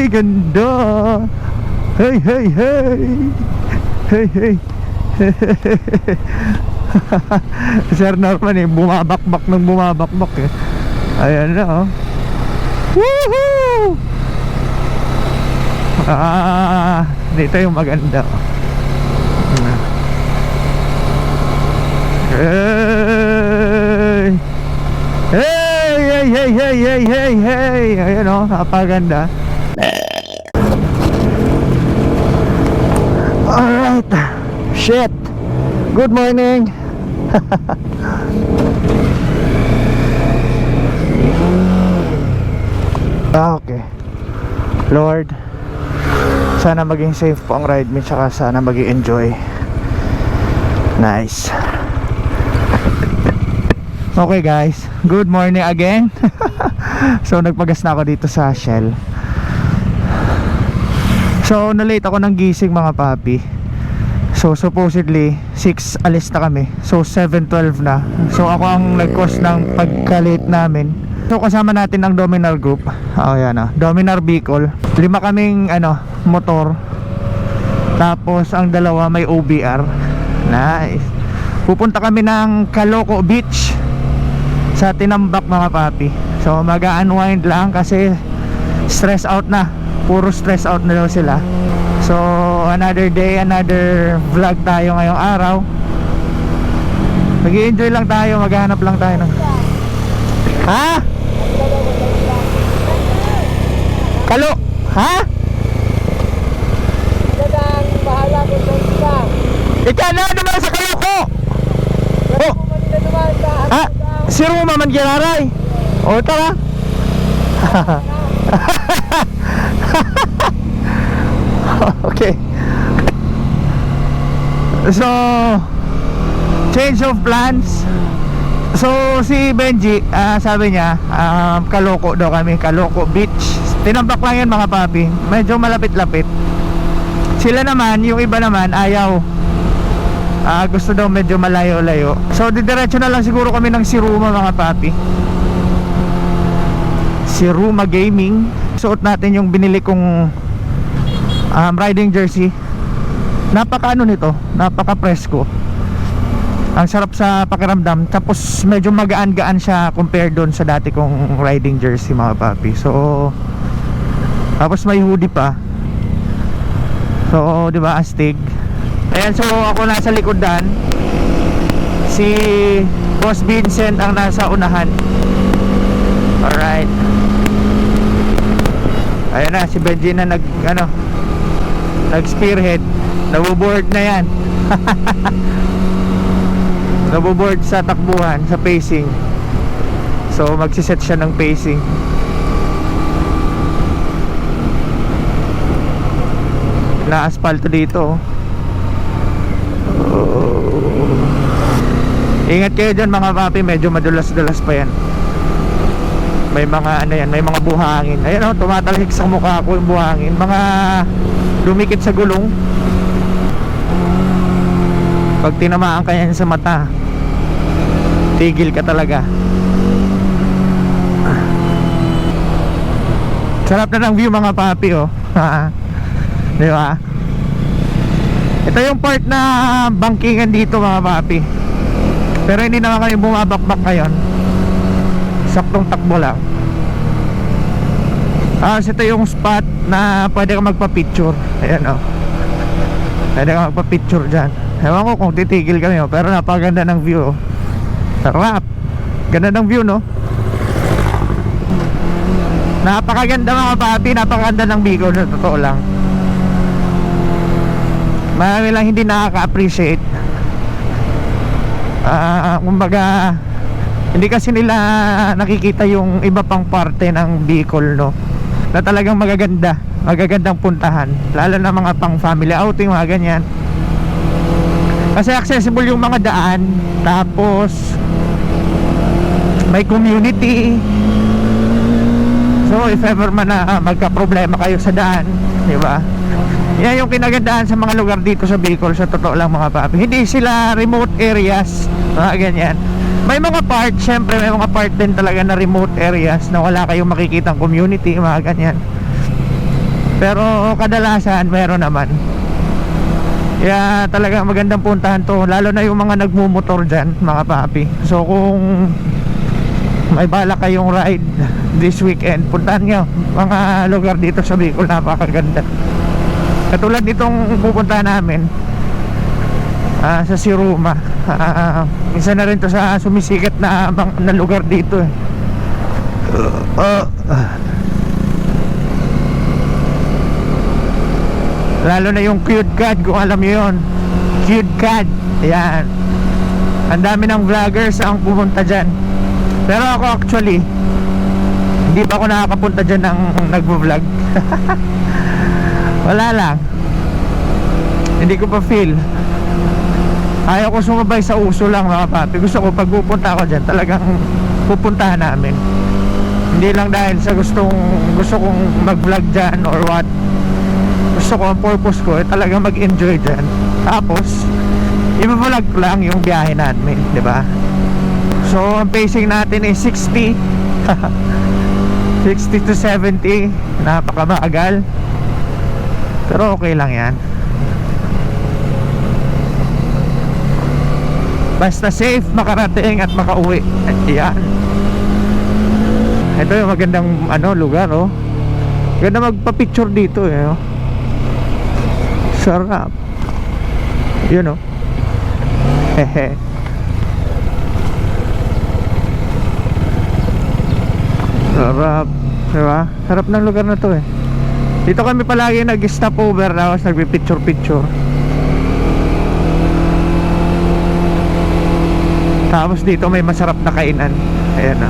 ganda. Hey, hey, hey. Hey, hey. Sir Norman bumabakbak ng bumabakbak eh. Ayan na oh. Woohoo! Dito yung maganda. Hey! Hey, hey, hey, hey, hey, hey, hey. Ayan oh, napaganda. Alright. Shit. Good morning. Okay. Lord, sana maging safe po ang ride mo, tsaka sana maging enjoy. Nice. Okay guys, good morning again. So nagpagas na ako dito sa Shell. So na-late ako ng gising mga papi. So supposedly 6 alis na kami. So 7:12 na. So ako ang nag-cause ng pagka-late namin. So kasama natin ang Dominar Group. Oh yan ah, Dominar Bicol. 5 kaming motor. Tapos ang dalawa may OBR. Nice. Pupunta kami ng Caloocan Beach sa Tinambak mga papi. So mag-unwind lang kasi stress out na. Puro stress out na daw sila. So another day, another vlog tayo ngayong araw. Mag-i-enjoy lang tayo, maghanap lang tayo ng... Ha? Kalo? Ha? Ikaw na naman sa Kaloko. Oh. Ha? Si Ruma man ginaray. O tara. Okay. So change of plans. So si Benji sabi niya Caloocan daw kami, Caloocan Beach. Tinambak lang yan mga papi. Medyo malapit-lapit. Sila naman, yung iba naman ayaw. Gusto daw medyo malayo-layo. So didiretso na lang siguro kami ng Siruma mga papi. Siruma Gaming. Suot natin yung binili kong riding jersey. Napaka nito, napaka presko. Ang sarap sa pakiramdam. Tapos medyo magaan-gaan siya compared doon sa dati kong riding jersey mga papi. So tapos may hoodie pa. So di ba astig. Ayan, so ako nasa likodan. Si Boss Vincent ang nasa unahan. Alright. Ayan na, si Benji na nag-spearhead. Nabuboard na yan. Nabuboard sa takbuhan, sa pacing. So magsiset siya ng pacing. Na-asfalto dito. Ingat kayo dyan mga papi, medyo madulas-dulas pa yan. May mga may mga buhangin. Ayan tumatalhik sa mukha ko yung buhangin. Mga dumikit sa gulong. Pag tinamaan ka yan sa mata, tigil ka talaga. Sarap na ng view mga papi oh. Di ba? Ito yung part na bangkingan dito mga papi. Pero hindi naman kami bumabakbak ngayon. Saktong takbo lang. Ito yung spot na pwede ka magpa-picture. Ayan oh. Pwede ka magpa-picture dyan. Ewan ko kung titigil kami oh. Pero napaganda ng view oh. Sarap. Ganda ng view no. Napakaganda mga papi. Napakaganda ng Bicol. Totoo lang. Marami lang hindi nakaka-appreciate. Kumbaga hindi kasi nila nakikita yung iba pang parte ng Bicol no, na talagang magagandang puntahan, lalo na mga pang family outing, mga ganyan. Kasi accessible yung mga daan. Tapos may community. So if ever man na magka-problema kayo sa daan, di ba? Yan yung kinagandaan sa mga lugar dito sa Bicol. Sa totoo lang mga papi, hindi sila remote areas, mga ganyan. May mga part, syempre may mga part din talaga na remote areas na wala kayong makikitang community, mga ganyan. Pero kadalasan meron naman. Kaya talaga magandang puntahan to, lalo na yung mga nagmumotor dyan mga papi. So kung may bala kayong ride this weekend, puntahan nyo mga lugar dito sa Bicol, napakaganda. Katulad nitong pupuntahan namin sa Siruma. Isa na rin to sa sumisikat na lugar dito eh. Lalo na yung Cute Cad, kung alam nyo yun. Cute Cad, ayan. Ang dami ng vloggers ang pumunta dyan. Pero ako actually, hindi pa ako nakakapunta dyan ng nagvo-vlog. Wala lang, hindi ko pa feel. Ayaw ko sumabay sa uso lang mga papi. Gusto ko pag pupunta ako dyan, talagang pupuntahan namin. Hindi lang dahil sa gusto kong mag-vlog dyan or what. Gusto ko, ang purpose ko talagang mag-enjoy dyan. Tapos i-vlog ko lang yung biyahe namin, di ba? So ang pacing natin is 60 60 to 70. Napakamagal, pero okay lang yan. Basta safe makarating at makauwi. Ayan. Ito yung magandang lugar oh. Ganda magpa-picture dito eh oh. Sarap. Yun oh. Hehe. Sarap, diba? Sarap ng lugar na to eh. Dito kami palagi nag-stop over, tapos nagpi-picture. Tapos dito may masarap na kainan. Ayan na.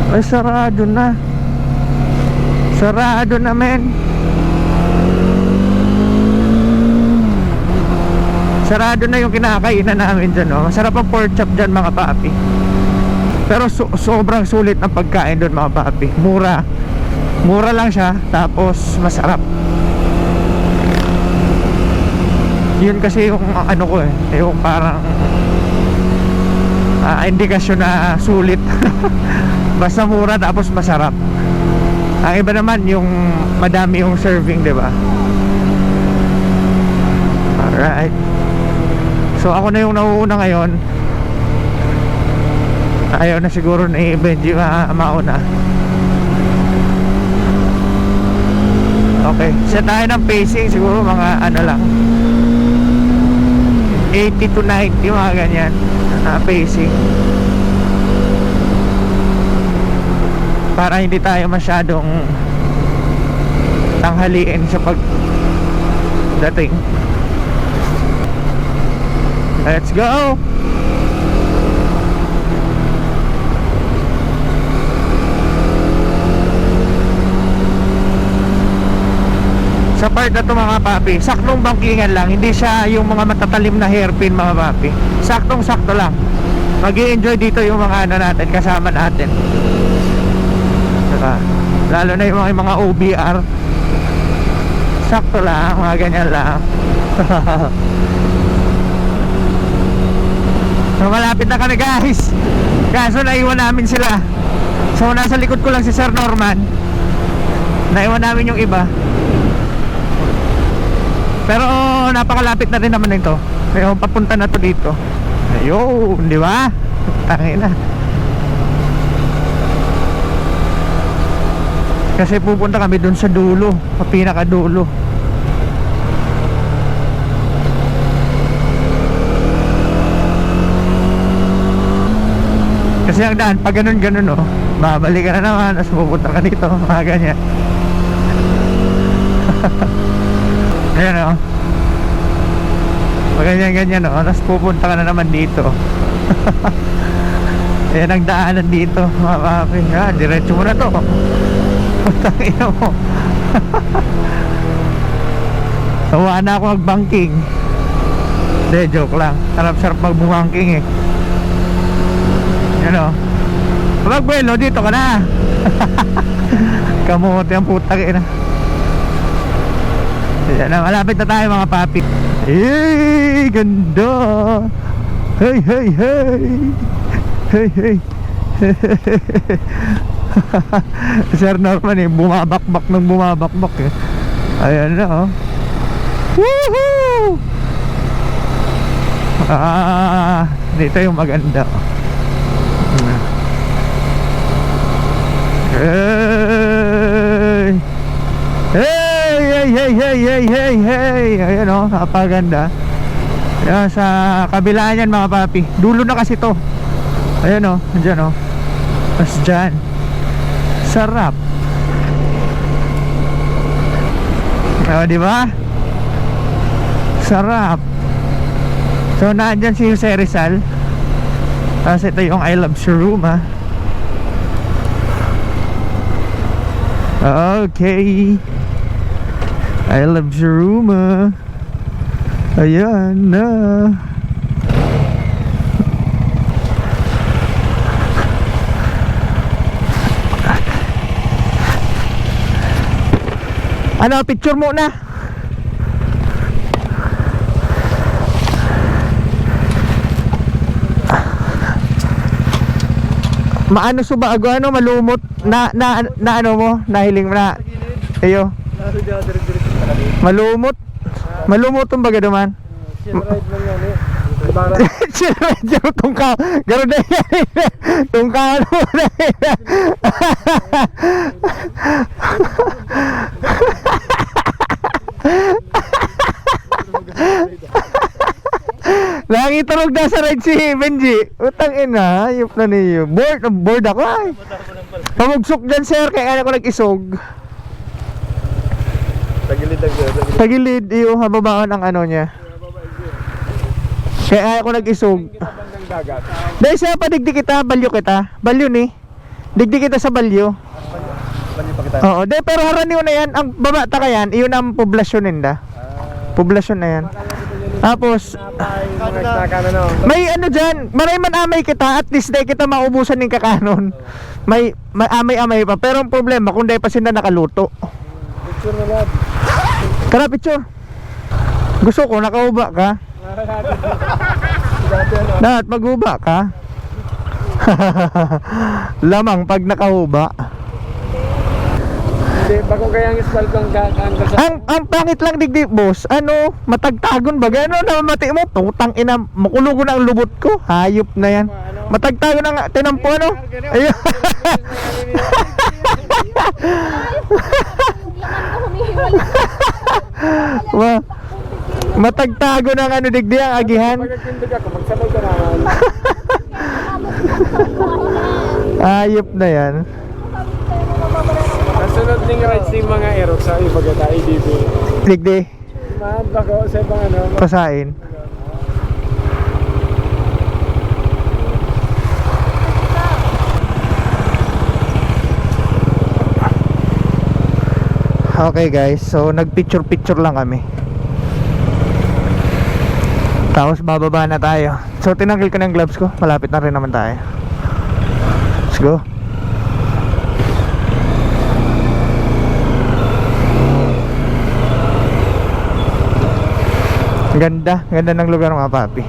Ay, sarado na. Sarado na men. Sarado na yung kinakainan namin dyan oh. Masarap ang pork chop dyan mga papi. Pero sobrang sulit ang pagkain doon mga papi. Mura lang siya, tapos masarap. Yun kasi yung ko eh, yung parang indikasyon na sulit. Basta mura tapos masarap. Ang iba naman yung madami yung serving, di ba? Alright. So ako na yung nauuna ngayon. Ayaw na siguro ni Benji mauna. Okay, set tayo ng pacing. Siguro mga lang 80 to 90, mga ganyan pacing, para hindi tayo masyadong tanghaliin sa pagdating. Let's go! Sa part na to mga papi, saktong bangkingan lang. Hindi siya yung mga matatalim na hairpin mga papi. Saktong sakto lang. Mag-i-enjoy dito yung mga natin, kasama natin, diba? Lalo na yung mga OBR. Sakto lang, mga ganyan lang. So malapit na kami guys. Kaso naiwan namin sila. So nasa likod ko lang si Sir Norman. Naiwan namin yung iba. Pero napakalapit na rin naman nito. Kaya papunta na to dito. Ayun, di ba? Tangina. Kasi pupunta kami dun sa dulo, sa pinakadulo. Kasi ang daan, pag ganun oh, babalik ka na naman, tapos pupunta ka dito, mga ganyan. Ayan o, pag ganyan o, tapos pupunta ka na naman dito. Ayan ang daanan dito mga papi. Diretso mo na to. Putang ina mo. Tawa na ako mag-banking. Hindi, joke lang. Sarap-sarap mag-banking eh. Yan o, magbuelo, dito ka na. Kamote ang putang ina. Yan na, malapit na tayo mga papi. Hey, ganda. Hey, hey, hey. Hey, hey. Sir Norman eh, bumabakbak ng bumabakbak eh. Ayan na oh. Woohoo! Dito yung maganda. Hey! Hey! Hey! Hey! Hey! Hey! Hey! Hey! Ayan oh, napaganda. Ayan, sa kabila yan mga papi. Dulo na kasi to. Ayan oh, andyan oh. Tapos dyan. Sarap. O, diba? Sarap. So, naandyan si Jose Rizal. Tapos ito yung I Love Shuruma. Okay. I Love Shuruma. Ayan na. Ano, picture muna. Maano suba ako, ano, malumot na ano mo, nahiling mo na. Ayo. Malumot. Malumot ang baga naman. Chill ride tungka. Garo na yan. Tungka ano na yan. Nakitulog na sa ride si Benji. Utang ina, ayop na niyo. Bored ako ay. Pamugsok dyan sir, kaya ako nag-isog. Tagilid lang sir. Tagilid, yung hababaan ang ano niya. Kaya ako nag-isog. Dahil siya pa digdi kita, balyo kita. Balyo ni. Digdi kita sa balyo. Balyo pa kita. Oo, dahil pero haraniw na yan. Ang babata ka yan, iyon ang poblasyon ninda. Poblasyon na yan. Tapos may ano dyan, man amay kita, at least dahil kita maubusan ng kakanon. May amay pa, pero ang problema kung dahil pa sila nakaluto. Picture na lahat. Tara picture. Gusto ko nakahuba ka. Lahat maghuba ka. Lamang pag nakahuba. Bago kaya ang isbal kang ang pangit lang digdi boss, ano, matagtagon ba? Gano'n na mati mo, putang ina, makulugo na ang lubot ko. Hayop na yan. Matagtagon ang tinampo, ano? Ayun. Matagtago ng ano digdi ang agihan. Hayop na yan. Sunod ning rides ng mga aerox sa ibagata IDB. Digdi. Mahal bako sa ibang ano. Pasain. Okay guys, so nagpicture lang kami. Tapos bababa na tayo. So tinanggal ko ng gloves ko, malapit na rin naman tayo. Let's go. Ganda ng lugar mga papi.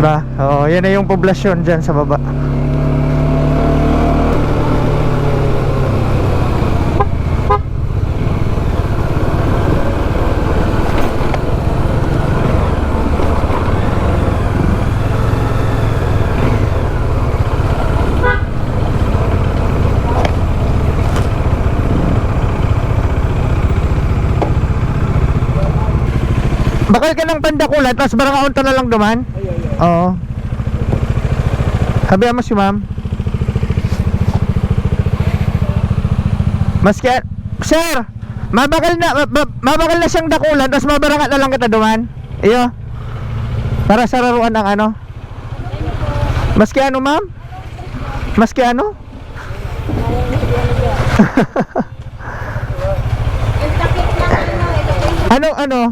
Diba? Oo, yan na yung poblasyon dyan sa baba. Bakal ka ng Pandakulan, tapos barang ka na lang duman? Oo. Sabi mo si ma'am. Maski, sir, mabakal na siyang dakulan, tapos mabarangat na lang kita duman. Iyo. Para sa laruan ng ano. Maski ano ma'am? Maski ano?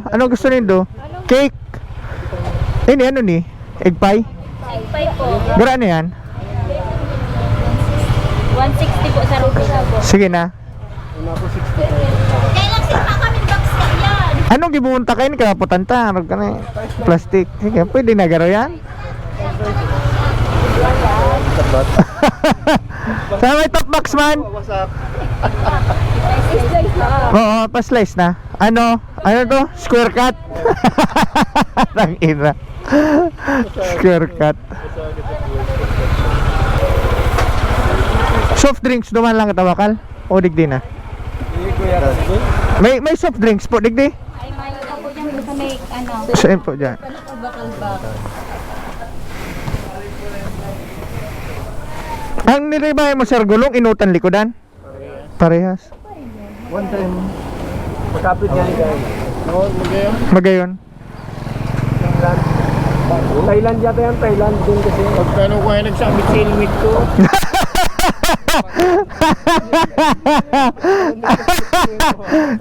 Ano gusto nindo? Cake. Ini ano ni? Egg pie? Egg pie po. Gara ano yan? 160 po sa Rubina po. Sige na. Una po 60. Kailan pa kami box yan? Anong gibunta kayo ni kaputanta? Ano ka na? Plastic. Sige, pwede na garo yan. Sa may top box man. Oo, pa-slice na. Ano to? Square cut. Nang ina. Square cut. Soft drinks duman lang katawakal. O digdi na. May soft drinks po digdi. Ay, may ako dyan sa may, ano. Saan po dyan? Bakal-bakal. Ang nilibay mo sir gulong, inutan likodan? Parehas. One time. Magkapit nga guys. Oo, Magayon. Thailand yata yan, Thailand din kasi. Pagkano ko ay nagsabit sa helmet ko.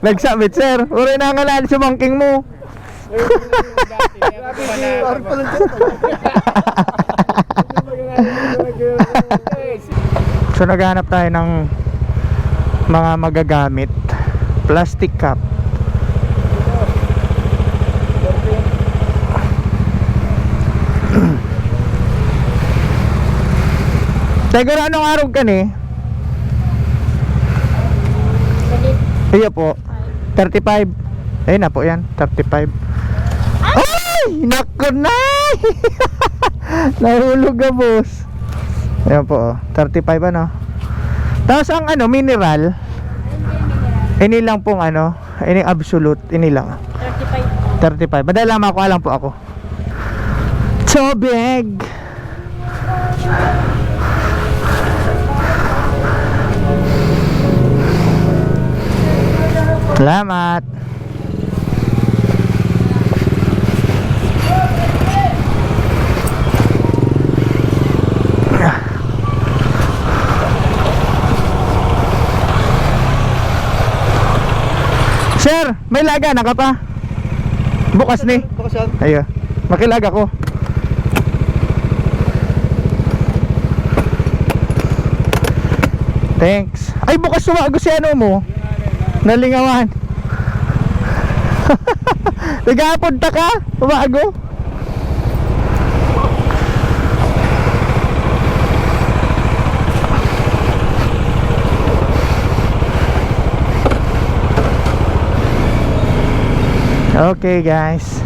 Nagsabit sir. Uri na nga lang sa bangking mo. So naghanap tayo ng mga magagamit. Plastic cup. Siguro anong araw ka ni? Iya po 35. Ayun na po yan 35. Ay! Naku na! Nahulog ka boss. Ayan po 35 ano. Tapos ang ano mineral, ini lang pong ano, ini absolute, ini lang 35. Madala makuha lang po ako. Tubig. Salamat. Sir, may laga na ka pa? Bukas ni. Bukas yan. Ayo. Makilaga ko. Thanks. Ay bukas sumago si ano mo. Nalingawan. Nagapod ta ka? Umago? Okay guys.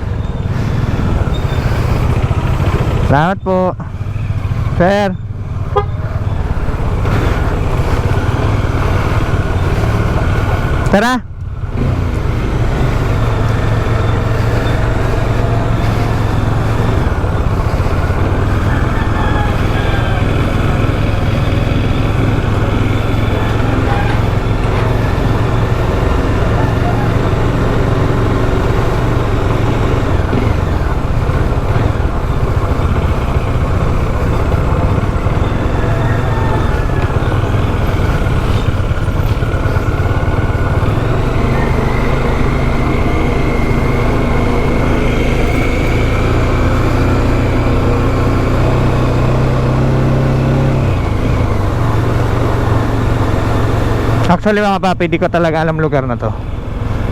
Salamat po. Sir. Tara. Actually mga papi, di ko talaga alam lugar na to.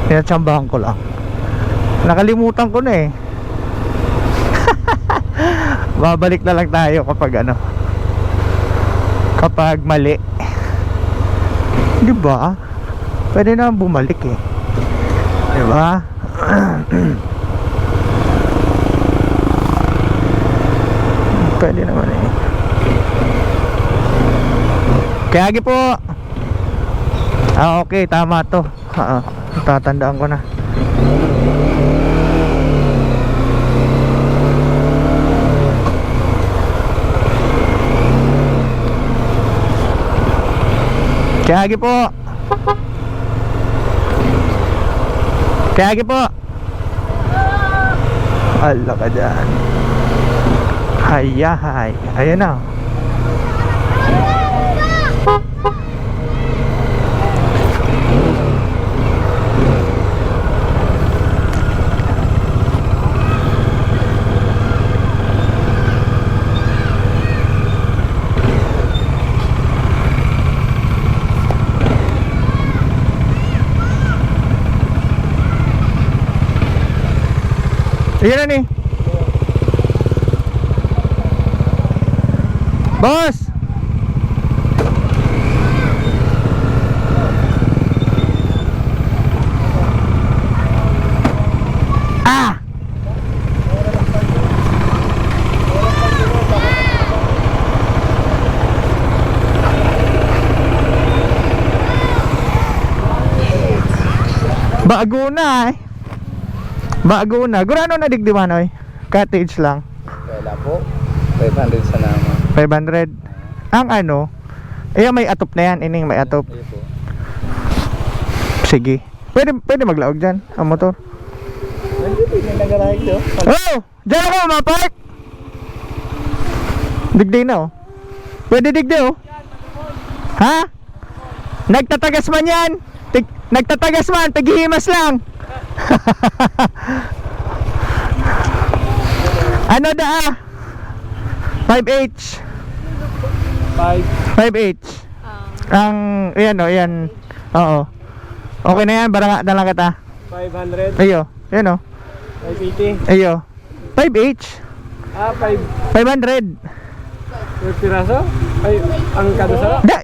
Tinatsambahan ko lang. Nakalimutan ko na eh. Babalik na lang tayo kapag ano, kapag mali. Di ba? Pwede na bumalik eh. Di ba? Pwede naman eh. Kaya agi po. Ah, okay, tama to. Tatandaan ko na. Kaya po. Kaya po. Ala ka dyan. Hayahay. Ayan na. Ayan na ni. Boss! Ah! Bago na eh. Bago na. Gurano na digdiman oy. Cottage lang. Wala po. 500 sa naman. 500. Ang ano? Eh may atop na yan. Ining may atop. Ayun po. Sige. Pwede maglaog dyan ang motor. Nandito yung nagarahe ko. Oh! Diyan ako mapark! Digdi na oh. Pwede digdi oh. Ha? Nagtatagas man yan. Nagtatagas man. Taghihimas lang. Ano da ah? 5H. 5H. Ang, yan o, yan. Oo. Okay na yan, barang na lang kita. 500. Ayo, yan o. 580. Ayo. 5H. Ah, 500. 5 piraso? Ay, ang kada sa? Da,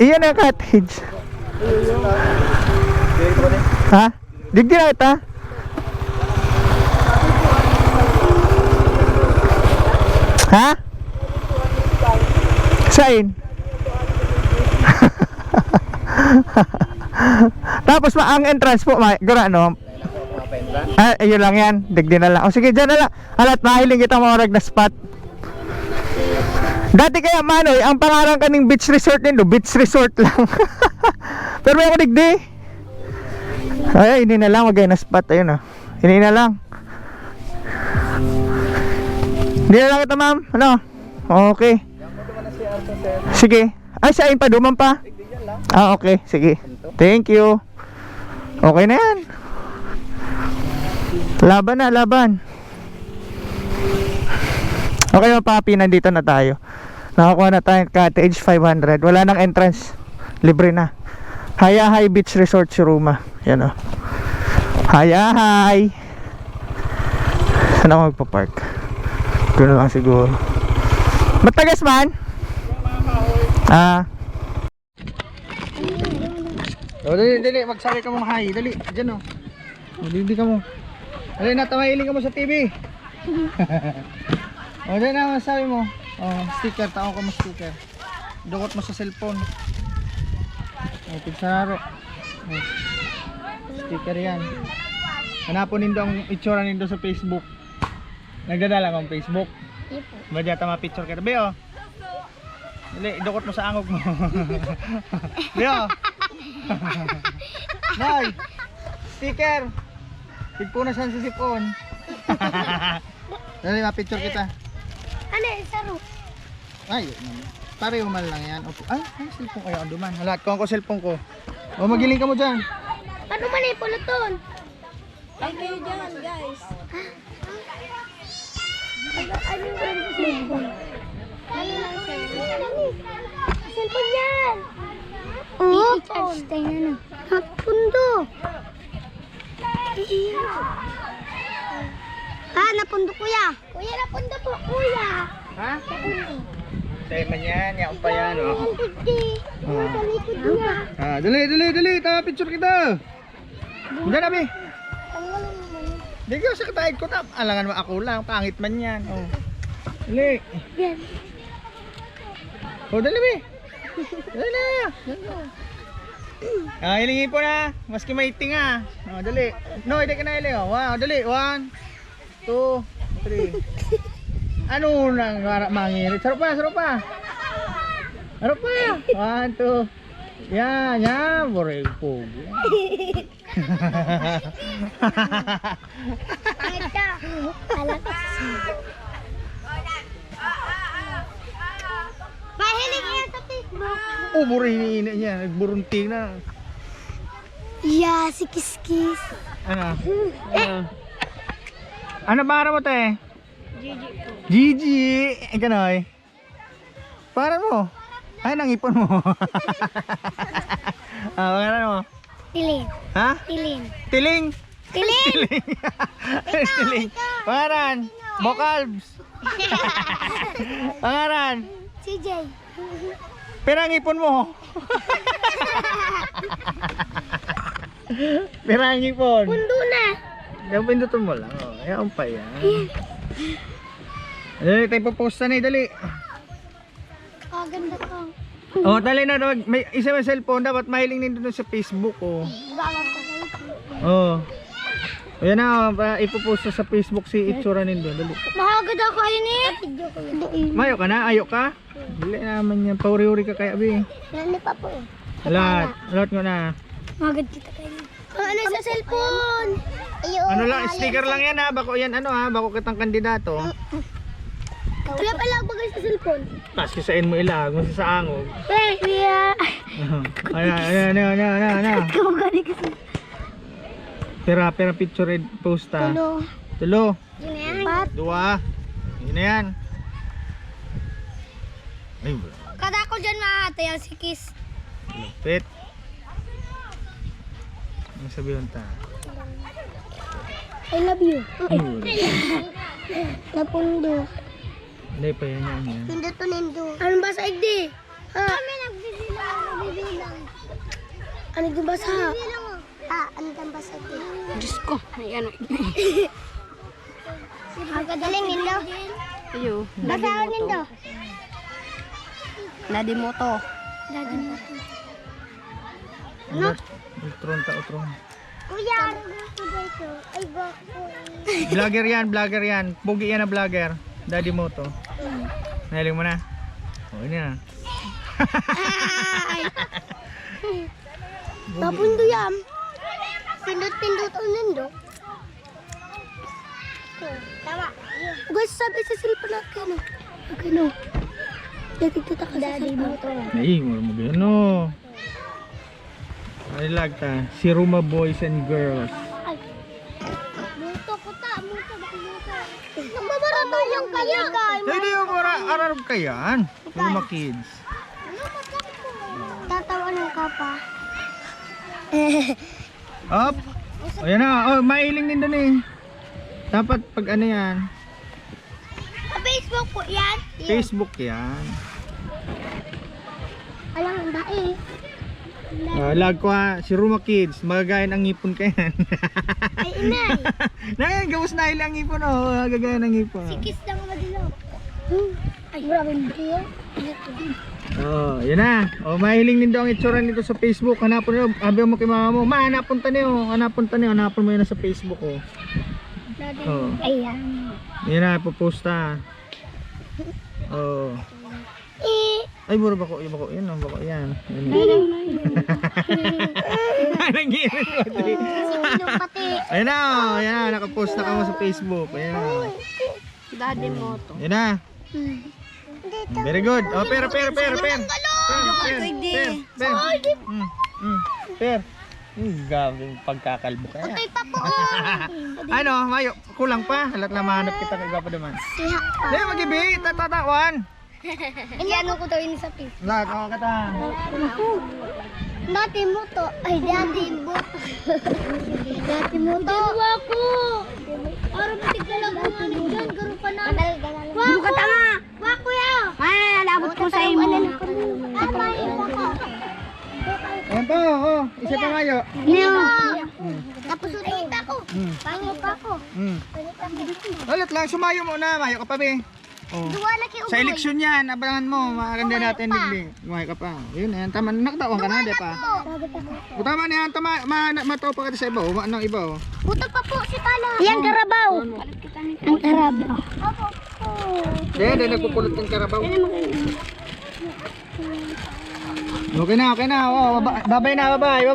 iyan na cottage. Ha? Digdi na kita. Ha? Sain? Tapos ang entrance po, gura no? Ah, ayun lang yan. Digdi na lang. O sige, dyan na lang. Alat, mahiling kita mga na spot. Dati kaya Manoy, ang pangarang kaning beach resort nito, beach resort lang. Pero may ako digdi. Ay, hindi na lang. Magay na spot. Ayun o. Hindi na lang. Hindi na lang ito ma'am. Ano? Okay. Sige. Ay, sain pa. Duman pa. Ah, okay. Sige. Thank you. Okay na yan. Laban na, laban. Okay mga papi, nandito na tayo. Nakakuha na tayo cottage 500. Wala nang entrance. Libre na. Hayahay Beach Resort Suruma. Yan o. Hayahay. Saan ako magpapark? Gano'n lang siguro. Matagas man? Ah. O, dali. Magsabi ka mong hi. Dali. Diyan o. Dali ka mo. Dali na, tamahiling ka mo sa TV. O, dali na, masabi mo. O, sticker. Taon ka mo sticker. Dukot mo sa cellphone. O, pigsararo. O, sticker yan. Hanapon nindo ang itsura nindo sa Facebook. Nagdadala kong Facebook. Badya tama picture ka. Be, o. Dali, dukot mo sa angog mo. Be, o. Nay, sticker. Tigpunasan sa sipon. Dali, ma-picture kita. Ano, saro? Ay, pareho man lang yan. Opo. Ay, ang cellphone ko. Ayaw, duman. Halat ko ang cellphone ko. O, magiling ka mo dyan. Ano man eh, puluton? Ay, kayo dyan, guys. Ano yung brand sa cellphone? Ano lang sa'yo? Cellphone yan! Oo, i-charge tayo na. Napundo. Napundo kuya. Kuya, napundo po, kuya. Ha? Napundo. Sa'yo man yan. Yan pa yan, o. Ang digdi. Sa likod niya. Ah, dali. Tama picture kita. Diyan na, be. Tanggalin mo man. Di ko sa kataid ko. Alangan mo ako lang. Pangit man yan. O. Dali. Yan. O, dali, be. Dali na. Ah, hilingin po na. Maski maiting ah. Oh, dali. No, hindi ka na hiling. Oh. Wow, dali. 1, 2, 3. Ano nang mangirit? Sarap pa. Sarap pa. 1, 2. Yan. Boreg po. Ito. Alakas. Mahiling yan sa Facebook. Oh, burin niya. Nagburunting na. Yeah, si Kiss. Ano? Ano para mo, te? Gigi. Ganoy. Para mo. Ay, nangipon mo. Ah, pangalan mo? Tilin. Ha? Tilin. Tiling. Piling! Stiling. Pangaran. Bocalbs. Pangaran. CJ. Pera ang ipon mo. Pera ang ipon. Pundo na. Yung pindutin mo lang. Oh, ayaw pa yan. Dali, tayo post na dali. Oh, ganda ko. Oh, dali na. May isa may cellphone. Dapat mahiling din doon sa Facebook. Oh. Baka ko. Oh. Ayan na. Ipopost sa Facebook si itsura nindo. Dali. Mahagad ako ayun eh. Mayo ka na? Ayo ka? Dali naman yan. Pauri-uri ka kaya, Abi. Nani pa po eh. Alat. Alat mo na. Mahagad kita kayo. Ano sa cellphone? Ayun. Ano lang, sticker lang yan ha. Bako yan ano ha. Bako kitang kandidato. Wala pa lang bagay sa cellphone. Tapos kisain mo ilag. Kung sa angog. Eh, kuya. Ano. Kumagani kasi. Pera picture red post ha. Tulo. Yun na yan. Pat. Dua. Yun na yan. Ay, Kada ko dyan mahatay ang sikis. lupit. Ano sabihin ta? I love you. Napundo. Hindi pa yan yan. Pindo to nindo. Anong basa igdi? Kami nagbibilang. Ano yung basa? Ano yung basa igdi? Diyos ko, may ano. Magadaling nindo. Ayo, Basa ako nindo. Nadi mo to. Daddy mo to. Ano? Utron ta, utron. Kuya, ay bako. Vlogger yan. Pugi yan na vlogger. Daddy mo to. Nahiling mo na? O, yun na. Napundo yan. Pindot-pindot ang nindo. Tama. Guys, sabi sa cellphone natin. Ano? Dati kita ka sa cellphone. Ay, wala mo ba ano? Ay, lagta. Si Ruma Boys and Girls. Muto ko ta. Muto. Nagbabarata yung kaya. Hindi yung ararap ka yan. Ruma Kids. Tatawanan ka pa. Up. O, yan na. Oh, mailing din doon eh. Dapat pag ano yan. Sa Facebook po yan. Facebook yan. Alam ba eh. Lag ko ha. Si Ruma Kids. Magagayan ang ngipon ka yan. Ay inay. Ngayon, gawas na ilang ngipon oh. Magagayan ang ngipon. Kiss lang madilaw. Ay, maraming video. Oh, yun na. Oh, mahiling din daw ang itsura nito sa Facebook. Hanapon nyo. Sabi mo kay mama mo, ma, hanapon ta niyo. Hanapon mo yun na sa Facebook oh. Oh. Ayan. Yun na, puposta. Oh. Ay, buro bako. Yung bako. Yan, bako. Yan. Nangirin ko. Sinong pati. Ayun na, oh. Yan na. Nakapost na ka mo sa Facebook. Ayan na. Dadi mo to. Yan na. Very good. Oh, per. Per. Gawing pagkakalbo kaya. Tay pa po. Ano, mayo, kulang pa. Halat na mahanap kita kay Gapa naman. Siha pa. Hindi, mag-ibi. Tatatawan. Ilan ko to ini sa pin. Lahat, ako kata. Dati mo to. Ay, dati mo. Dati mo to. Dalawa ko. Para matigla lang kung ano dyan. Garo pa na. Wako ka tama. Wako ya. Ay, alabot ko sa imo. Ayan pa, oh. Isa pa mayo. Tapos ulit ako. Pango pa ako. Ulit lang, sumayo mo na. Mayo ka pa, be. Oh. Duwa na kay Sa eleksyon yan, abangan mo. Makaganda natin, bigli. Gumayo ka pa. Yun, ayan. Tama, nakatawang ka na, di pa. O, tama na yan. Mataw pa ka sa iba. O, anong iba, oh. Butog pa po si Tala. Yang karabaw. Ang karabaw. Hindi, nagpupulot ng karabaw. Okay na. Oh, babay na, babay.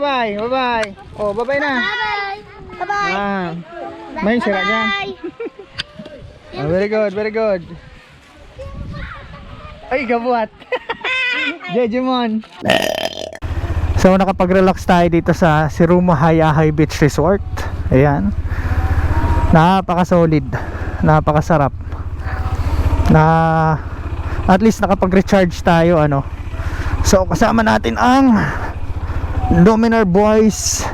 Oh, babay na. Bye-bye. Ah. May sira dyan. Oh, very good. Ay, gabuhat. Jejemon. So, nakapag-relax tayo dito sa Siruma Hayahay Beach Resort. Ayan. Napaka-solid. Napakasarap. At least nakapag-recharge tayo, ano. So, kasama natin ang Dominar Boys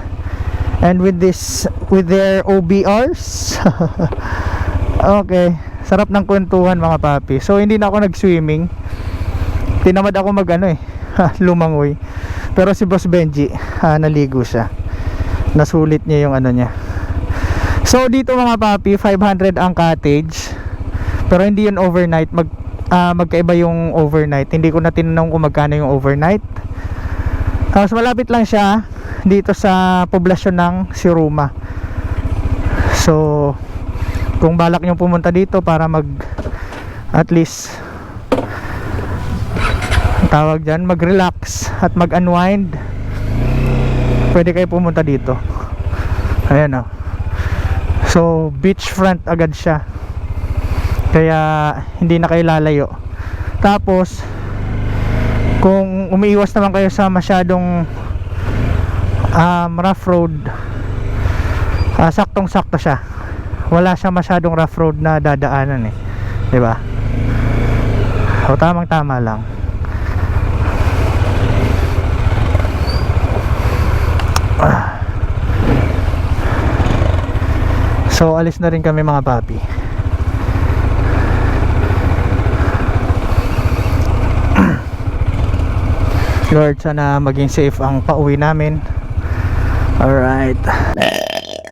And with their OBRs. Okay, sarap ng kwentuhan mga papi. So hindi na ako nag-swimming. Tinamad ako lumangoy. Pero si Boss Benji, naligo siya. Nasulit niya yung ano niya. So dito mga papi, 500 ang cottage. Pero hindi yun overnight. Magkaiba yung overnight. Hindi ko na tinanong kung magkano yung overnight. Tapos malapit lang siya dito sa poblasyon ng Siruma. So kung balak nyo pumunta dito para at least tawag dyan, mag-relax at mag-unwind, pwede kayo pumunta dito. Ayan o. So beachfront agad siya, kaya hindi na kayo lalayo. Tapos kung umiiwas naman kayo sa masyadong rough road, saktong sakto siya. Wala siya masyadong rough road na dadaanan diba? O tamang tama lang. So alis na rin kami mga papi. Lord, sana maging safe ang pauwi namin. Alright.